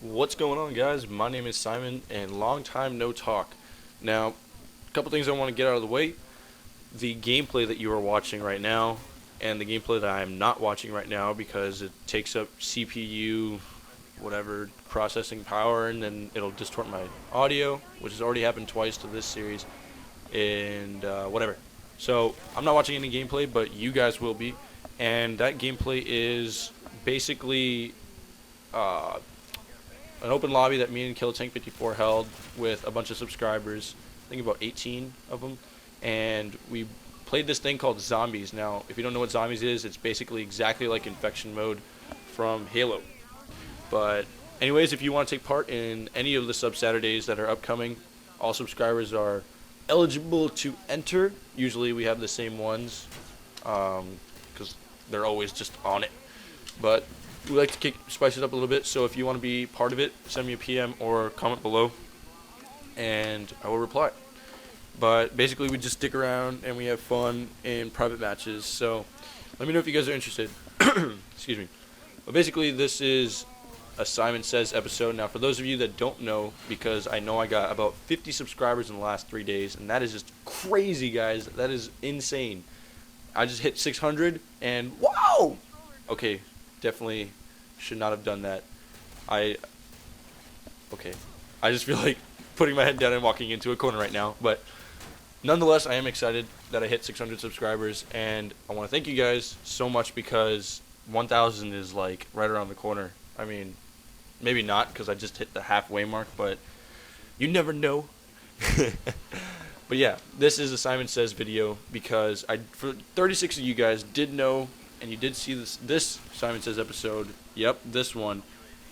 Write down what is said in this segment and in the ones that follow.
What's going on, guys? My name is Simon, and long time no talk. Now, a couple things I want to get out of the way. The gameplay that you are watching right now, and the gameplay that I am not watching right now because it takes up CPU, whatever, processing power, and then it'll distort my audio, which has already happened twice to this series, and whatever. So, I'm not watching any gameplay, but you guys will be. And that gameplay is basically uh, an open lobby that me and Kill Tank 54 held with a bunch of subscribers. I think about 18 of them, and we played this thing called Zombies. Now, if you don't know what Zombies is, it's basically exactly like Infection Mode from Halo. But anyways, if you want to take part in any of the sub Saturdays that are upcoming, all subscribers are eligible to enter. Usually, we have the same ones because they're always just on it. But we like to spice it up a little bit. So if you want to be part of it, send me a PM or comment below, and I will reply. But basically, we just stick around and we have fun in private matches. So let me know if you guys are interested. Excuse me. But basically, this is a Simon Says episode. Now, for those of you that don't know, because I know I got about 50 subscribers in the last 3 days, and that is just crazy, guys. That is insane. I just hit 600, and wow! Okay, definitely should not have done that. I okay. I just feel like putting my head down and walking into a corner right now, but nonetheless, I am excited that I hit 600 subscribers, and I want to thank you guys so much because 1,000 is like right around the corner. I mean, maybe not because I just hit the halfway mark, but you never know. But yeah, this is a Simon Says video because for 36 of you guys did know and you did see this Simon Says episode. Yep, this one.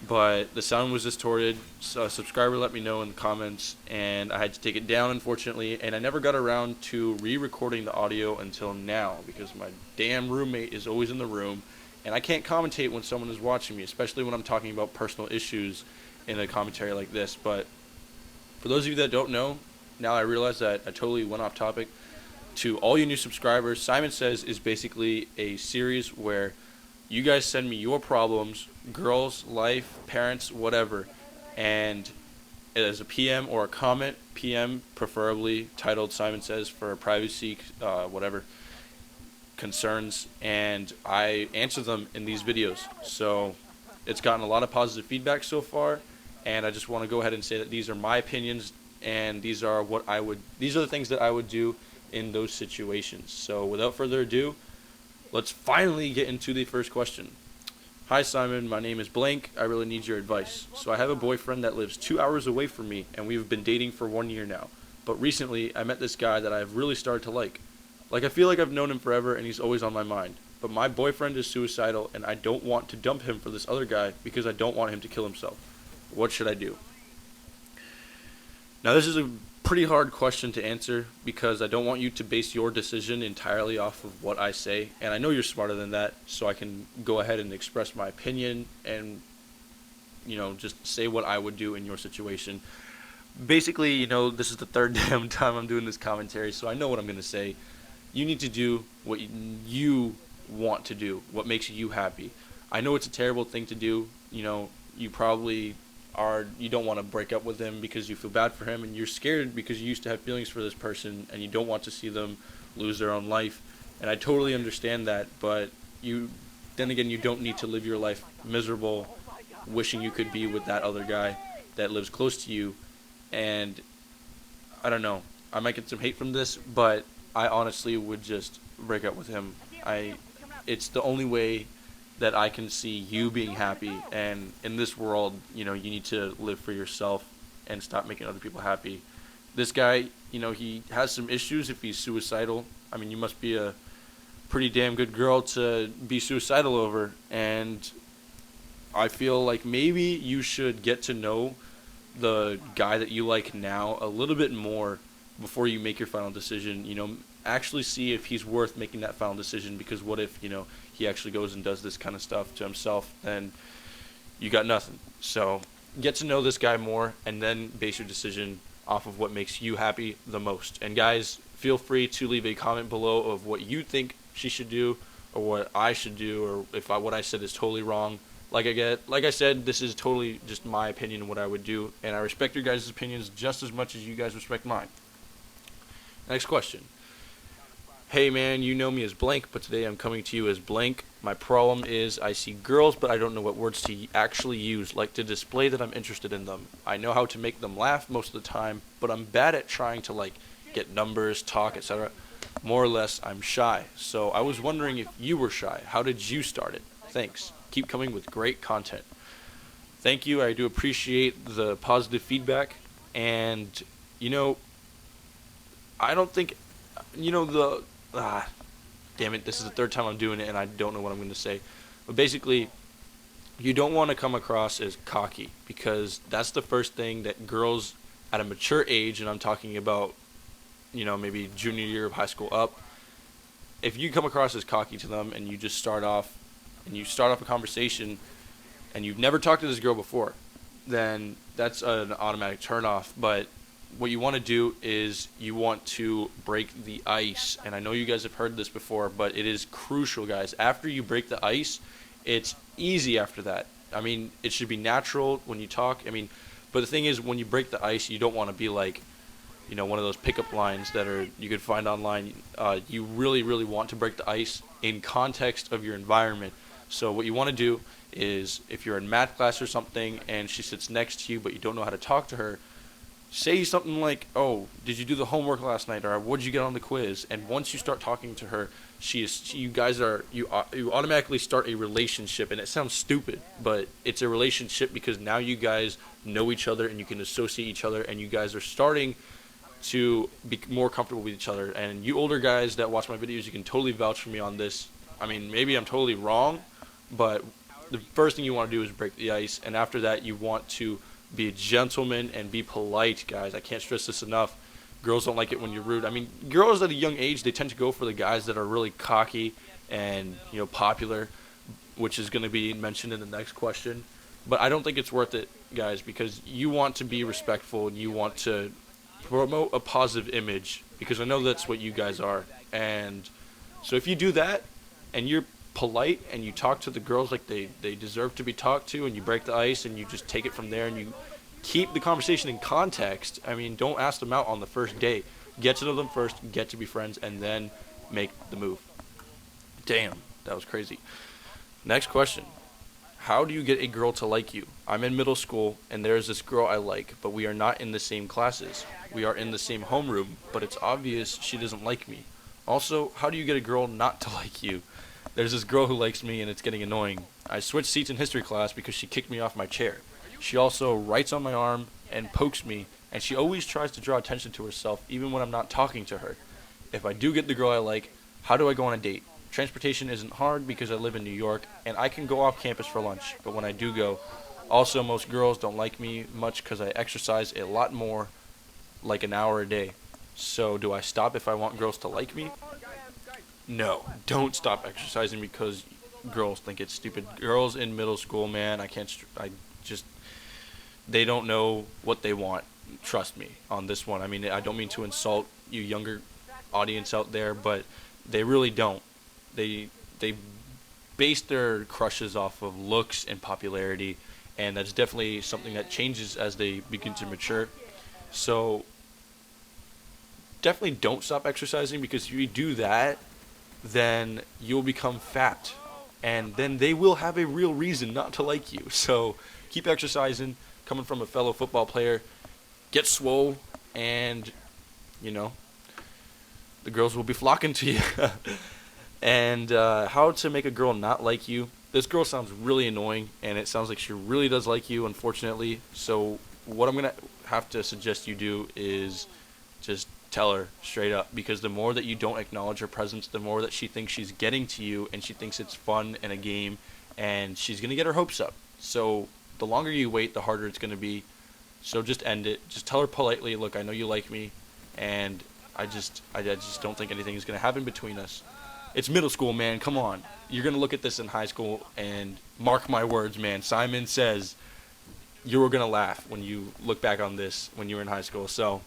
But the sound was distorted. So a subscriber let me know in the comments, and I had to take it down, unfortunately. And I never got around to re-recording the audio until now because my damn roommate is always in the room, and I can't commentate when someone is watching me, especially when I'm talking about personal issues in a commentary like this. But for those of you that don't know, now I realize that I totally went off topic. To all you new subscribers, Simon Says is basically a series where you guys send me your problems, girls, life, parents, whatever, and as a PM or a comment, PM preferably titled Simon Says for privacy, whatever, concerns, and I answer them in these videos. So it's gotten a lot of positive feedback so far, and I just want to go ahead and say that these are my opinions, and these are the things that I would do in those situations. So without further ado, let's finally get into the first question. Hi Simon, my name is blank. I really need your advice. So I have a boyfriend that lives 2 hours away from me, and we've been dating for 1 year now. But recently, I met this guy that I've really started to like. I feel like I've known him forever, and he's always on my mind. But my boyfriend is suicidal, and I don't want to dump him for this other guy because I don't want him to kill himself. What should I do? Now, this is a pretty hard question to answer because I don't want you to base your decision entirely off of what I say, and I know you're smarter than that, so I can go ahead and express my opinion and, just say what I would do in your situation. Basically, this is the third damn time I'm doing this commentary, so I know what I'm going to say. You need to do what you want to do, what makes you happy. I know it's a terrible thing to do. You probably you don't want to break up with him because you feel bad for him, and you're scared because you used to have feelings for this person and you don't want to see them lose their own life. And I totally understand that, but then again, you don't need to live your life miserable, wishing you could be with that other guy that lives close to you. And I don't know, I might get some hate from this, but I honestly would just break up with him. It's the only way that I can see you being happy, and in this world, you need to live for yourself and stop making other people happy. This guy, he has some issues if he's suicidal. I mean, you must be a pretty damn good girl to be suicidal over, and I feel like maybe you should get to know the guy that you like now a little bit more before you make your final decision. Actually see if he's worth making that final decision, because what if, he actually goes and does this kind of stuff to himself, then you got nothing. So get to know this guy more and then base your decision off of what makes you happy the most. And guys, feel free to leave a comment below of what you think she should do or what I should do, or if what I said is totally wrong. Like I said, this is totally just my opinion of what I would do, and I respect your guys' opinions just as much as you guys respect mine. Next question. Hey man, you know me as blank, but today I'm coming to you as blank. My problem is I see girls, but I don't know what words to actually use, like to display that I'm interested in them. I know how to make them laugh most of the time, but I'm bad at trying to like get numbers, talk, etc. More or less, I'm shy. So I was wondering if you were shy. How did you start it? Thanks. Keep coming with great content. Thank you. I do appreciate the positive feedback, and you know, I don't think, the damn it, this is the third time I'm doing it and I don't know what I'm going to say. But basically, you don't want to come across as cocky because that's the first thing that girls at a mature age, and I'm talking about, maybe junior year of high school up, if you come across as cocky to them and you just start off a conversation and you've never talked to this girl before, then that's an automatic turnoff. But what you want to do is you want to break the ice. And I know you guys have heard this before, but it is crucial, guys. After you break the ice, it's easy after that. I mean, it should be natural when you talk. But the thing is, when you break the ice, you don't want to be like, one of those pickup lines that you could find online. You really, really want to break the ice in context of your environment. So what you want to do is, if you're in math class or something and she sits next to you but you don't know how to talk to her, say something like, "Oh, did you do the homework last night?" or "What did you get on the quiz?" And once you start talking to her, you automatically start a relationship. And it sounds stupid, but it's a relationship because now you guys know each other and you can associate each other, and you guys are starting to be more comfortable with each other. And you older guys that watch my videos, you can totally vouch for me on this. Maybe I'm totally wrong, but the first thing you want to do is break the ice, and after that you want to be a gentleman and be polite, guys. I can't stress this enough. Girls don't like it when you're rude. Girls at a young age, they tend to go for the guys that are really cocky and, popular, which is going to be mentioned in the next question. But I don't think it's worth it, guys, because you want to be respectful and you want to promote a positive image, because I know that's what you guys are. And so if you do that and you're polite and you talk to the girls like they deserve to be talked to, and you break the ice and you just take it from there and you keep the conversation in context. Don't ask them out on the first date. Get to know them first, get to be friends, and then make the move. Damn, that was crazy. Next question. How do you get a girl to like you? I'm in middle school and there is this girl I like, but we are not in the same classes. We are in the same homeroom, but it's obvious she doesn't like me. Also, how do you get a girl not to like you? There's this girl who likes me and it's getting annoying. I switched seats in history class because she kicked me off my chair. She also writes on my arm and pokes me, and she always tries to draw attention to herself even when I'm not talking to her. If I do get the girl I like, how do I go on a date? Transportation isn't hard because I live in New York and I can go off campus for lunch, but when I do go, also most girls don't like me much because I exercise a lot more, like an hour a day. So do I stop if I want girls to like me? No, don't stop exercising because girls think it's stupid. Girls in middle school, man, they don't know what they want. Trust me on this one. I don't mean to insult you younger audience out there, but they really don't. They base their crushes off of looks and popularity, and that's definitely something that changes as they begin to mature. So definitely don't stop exercising, because if you do that, then you'll become fat, and then they will have a real reason not to like you. So keep exercising. Coming from a fellow football player, get swole, and the girls will be flocking to you. And how to make a girl not like you. This girl sounds really annoying, and it sounds like she really does like you, unfortunately. So what I'm going to have to suggest you do is just tell her straight up, because the more that you don't acknowledge her presence, the more that she thinks she's getting to you, and she thinks it's fun and a game, and she's going to get her hopes up. So the longer you wait, the harder it's going to be. So just end it. Just tell her politely, look, I know you like me, and I just don't think anything is going to happen between us. It's middle school, man. Come on. You're going to look at this in high school, and mark my words, man. Simon says you were going to laugh when you look back on this when you were in high school. So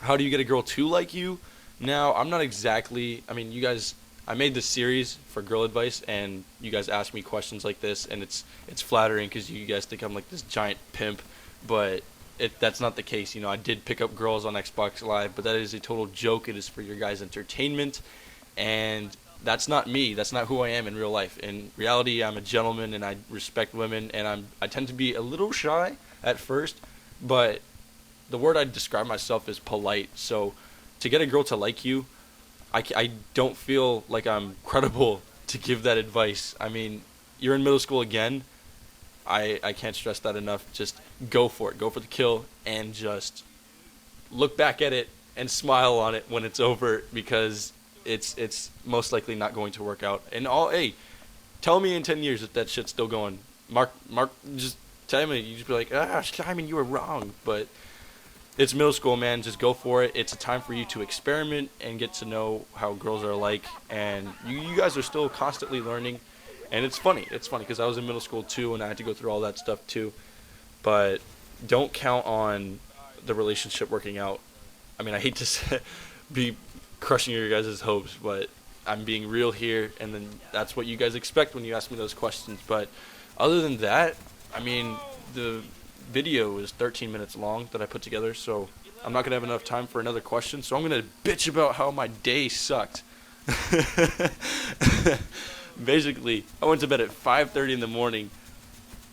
how do you get a girl to like you? Now, I'm not exactly, you guys, I made this series for girl advice, and you guys ask me questions like this, and it's flattering because you guys think I'm like this giant pimp, but that's not the case. I did pick up girls on Xbox Live, but that is a total joke. It is for your guys' entertainment, and that's not me. That's not who I am in real life. In reality, I'm a gentleman, and I respect women, and I tend to be a little shy at first, but the word I describe myself is polite. So to get a girl to like you, I don't feel like I'm credible to give that advice. I mean, you're in middle school again. I can't stress that enough. Just go for it. Go for the kill, and just look back at it and smile on it when it's over, because it's most likely not going to work out. And hey, tell me in 10 years if that shit's still going. Mark, just tell me. You just be like, Simon, you were wrong. But it's middle school, man. Just go for it. It's a time for you to experiment and get to know how girls are like. And you guys are still constantly learning. And it's funny. It's funny because I was in middle school too, and I had to go through all that stuff too. But don't count on the relationship working out. I mean, I hate to be crushing your guys' hopes, but I'm being real here, and then that's what you guys expect when you ask me those questions. But other than that, I mean, the video is 13 minutes long that I put together, so I'm not going to have enough time for another question, so I'm going to bitch about how my day sucked. Basically, I went to bed at 5:30 in the morning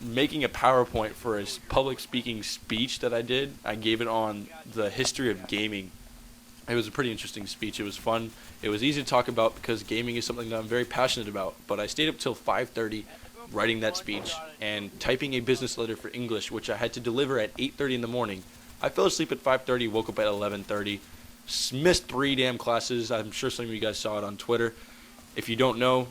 making a PowerPoint for a public speaking speech that I did. I gave it on the history of gaming. It was a pretty interesting speech. It was fun. It was easy to talk about because gaming is something that I'm very passionate about. But I stayed up till 5:30 writing that speech and typing a business letter for English, which I had to deliver at 8:30 in the morning. I fell asleep at 5:30, woke up at 11:30, missed 3 damn classes. I'm sure some of you guys saw it on Twitter. If you don't know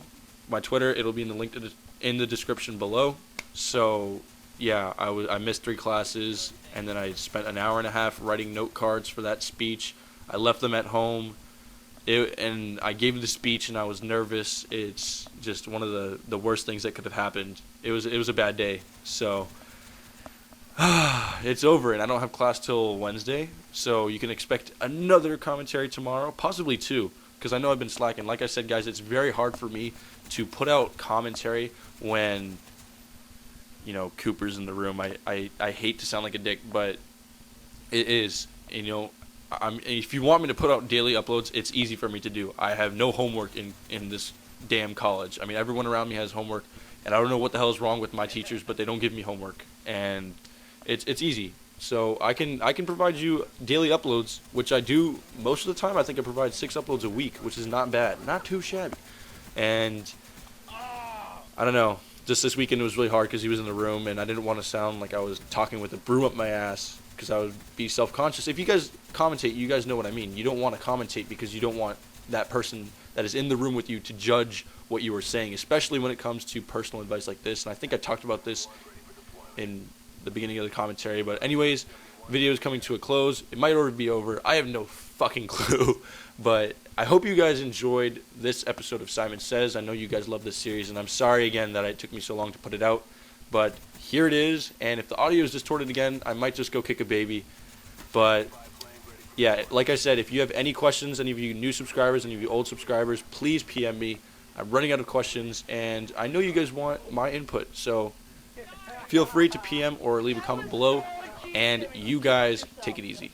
my Twitter, it'll be in the link in the description below. So yeah, I missed 3 classes, and then I spent an hour and a half writing note cards for that speech. I left them at home, and I gave the speech, and I was nervous. It's just one of the worst things that could have happened. It was a bad day. So it's over, and I don't have class till Wednesday. So you can expect another commentary tomorrow, possibly 2, because I know I've been slacking. Like I said, guys, it's very hard for me to put out commentary when Cooper's in the room. I hate to sound like a dick, but it is. If you want me to put out daily uploads, it's easy for me to do. I have no homework in this damn college. I mean, everyone around me has homework, and I don't know what the hell is wrong with my teachers, but they don't give me homework, and it's easy. So I can provide you daily uploads, which I do most of the time. I think I provide 6 uploads a week, which is not bad, not too shabby. And I don't know. Just this weekend it was really hard because he was in the room, and I didn't want to sound like I was talking with a broom up my ass because I would be self-conscious. If you guys commentate, you guys know what I mean. You don't want to commentate because you don't want that person that is in the room with you to judge what you are saying, especially when it comes to personal advice like this. And I think I talked about this in the beginning of the commentary. But anyways, video is coming to a close. It might already be over. I have no fucking clue. But I hope you guys enjoyed this episode of Simon Says. I know you guys love this series, and I'm sorry again that it took me so long to put it out. But here it is, and if the audio is distorted again, I might just go kick a baby. But yeah, like I said, if you have any questions, any of you new subscribers, any of you old subscribers, please PM me. I'm running out of questions, and I know you guys want my input, so feel free to PM or leave a comment below, and you guys take it easy.